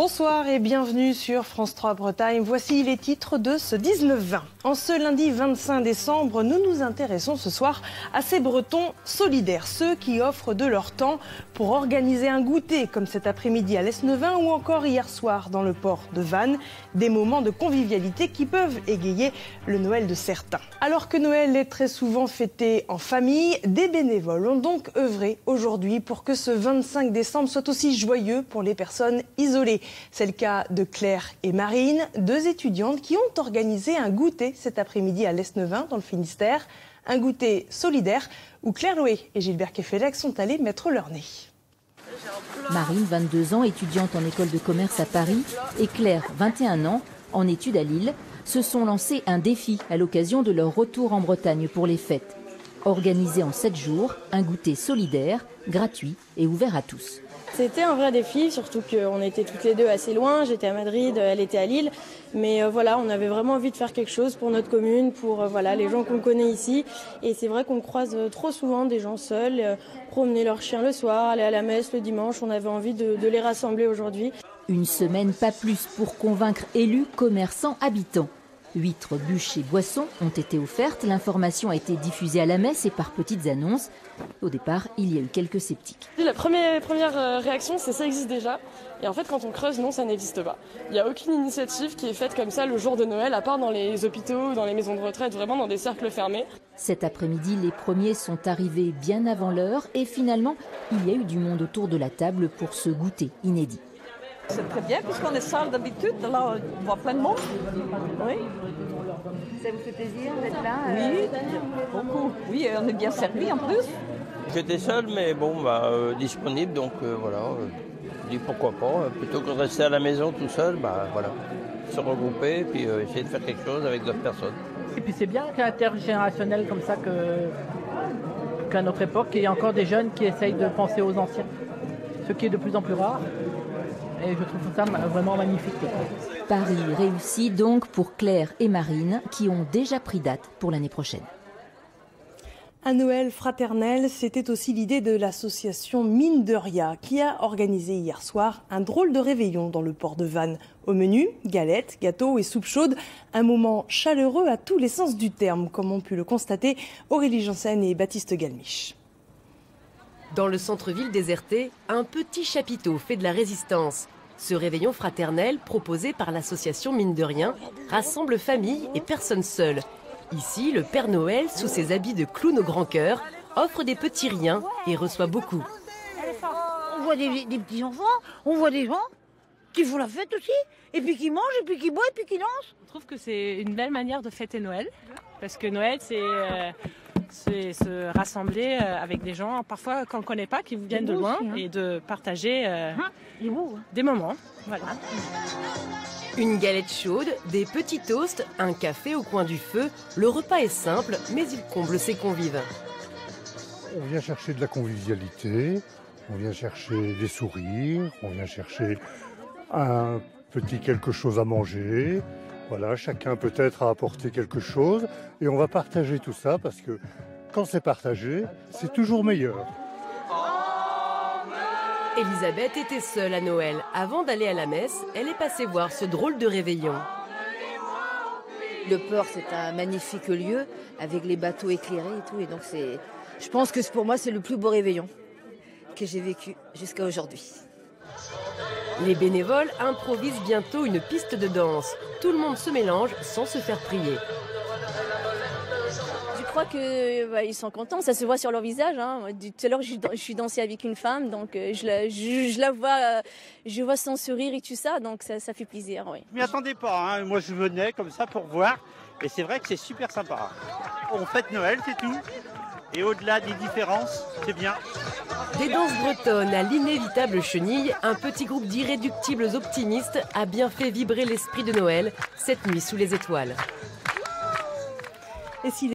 Bonsoir et bienvenue sur France 3 Bretagne. Voici les titres de ce 19-20. En ce lundi 25 décembre, nous nous intéressons ce soir à ces Bretons solidaires, ceux qui offrent de leur temps pour organiser un goûter, comme cet après-midi à l'Esnevin ou encore hier soir dans le port de Vannes. Des moments de convivialité qui peuvent égayer le Noël de certains. Alors que Noël est très souvent fêté en famille, des bénévoles ont donc œuvré aujourd'hui pour que ce 25 décembre soit aussi joyeux pour les personnes isolées. C'est le cas de Claire et Marine, deux étudiantes qui ont organisé un goûter cet après-midi à l'Esnevin dans le Finistère. Un goûter solidaire où Claire Loé et Gilbert Kefelec sont allés mettre leur nez. Marine, 22 ans, étudiante en école de commerce à Paris, et Claire, 21 ans, en études à Lille, se sont lancés un défi à l'occasion de leur retour en Bretagne pour les fêtes. Organisé en 7 jours, un goûter solidaire, gratuit et ouvert à tous. C'était un vrai défi, surtout qu'on était toutes les deux assez loin. J'étais à Madrid, elle était à Lille. Mais voilà, on avait vraiment envie de faire quelque chose pour notre commune, pour les gens qu'on connaît ici. Et c'est vrai qu'on croise trop souvent des gens seuls, promener leurs chiens le soir, aller à la messe le dimanche. On avait envie de les rassembler aujourd'hui. Une semaine, pas plus, pour convaincre élus, commerçants, habitants. Huîtres, bûches et boissons ont été offertes. L'information a été diffusée à la messe et par petites annonces. Au départ, il y a eu quelques sceptiques. La première réaction, c'est ça existe déjà. Et en fait, quand on creuse, non, ça n'existe pas. Il n'y a aucune initiative qui est faite comme ça le jour de Noël, à part dans les hôpitaux, dans les maisons de retraite, vraiment dans des cercles fermés. Cet après-midi, les premiers sont arrivés bien avant l'heure et finalement, il y a eu du monde autour de la table pour ce goûter inédit. C'est très bien puisqu'on est seul d'habitude, là on voit plein de monde. Oui. Ça vous fait plaisir d'être là Oui, beaucoup. Oui, on est bien servi en plus. J'étais seul mais bon, disponible donc voilà. Je dis pourquoi pas, plutôt que de rester à la maison tout seul, voilà. Se regrouper et puis essayer de faire quelque chose avec d'autres personnes. Et puis c'est bien qu'intergénérationnel comme ça qu'à notre époque, il y a encore des jeunes qui essayent de penser aux anciens. Ce qui est de plus en plus rare. Et je trouve ça vraiment magnifique. Paris réussi donc pour Claire et Marine qui ont déjà pris date pour l'année prochaine. Un Noël fraternel, c'était aussi l'idée de l'association Mine de Rien qui a organisé hier soir un drôle de réveillon dans le port de Vannes. Au menu, galettes, gâteaux et soupe chaude, un moment chaleureux à tous les sens du terme, comme ont pu le constater Aurélie Janssen et Baptiste Galmiche. Dans le centre-ville déserté, un petit chapiteau fait de la résistance. Ce réveillon fraternel, proposé par l'association Mine de Rien, rassemble familles et personnes seules. Ici, le Père Noël, sous ses habits de clown au grand cœur, offre des petits riens et reçoit beaucoup. On voit des petits enfants, on voit des gens qui font la fête aussi, et puis qui mangent, et puis qui boivent, et puis qui dansent. Je trouve que c'est une belle manière de fêter Noël, parce que Noël, c'est se rassembler avec des gens, parfois qu'on ne connaît pas, qui viennent de loin, et de partager des moments. Voilà. Une galette chaude, des petits toasts, un café au coin du feu. Le repas est simple, mais il comble ses convives. On vient chercher de la convivialité, on vient chercher des sourires, on vient chercher un petit quelque chose à manger. Voilà, chacun peut-être a apporté quelque chose et on va partager tout ça parce que quand c'est partagé, c'est toujours meilleur. Elisabeth était seule à Noël. Avant d'aller à la messe, elle est passée voir ce drôle de réveillon. Le port, c'est un magnifique lieu avec les bateaux éclairés et tout. Et donc je pense que pour moi, c'est le plus beau réveillon que j'ai vécu jusqu'à aujourd'hui. Les bénévoles improvisent bientôt une piste de danse. Tout le monde se mélange sans se faire prier. Je crois qu'ils sont contents, ça se voit sur leur visage. Tout à l'heure, je suis dansée avec une femme, donc je la vois, je vois son sourire et tout ça, donc ça fait plaisir. Oui. Je m'y attendais pas, moi je venais comme ça pour voir, et c'est vrai que c'est super sympa. On fête Noël, c'est tout, et au-delà des différences, c'est bien. Des danses bretonnes à l'inévitable chenille, un petit groupe d'irréductibles optimistes a bien fait vibrer l'esprit de Noël cette nuit sous les étoiles. Et si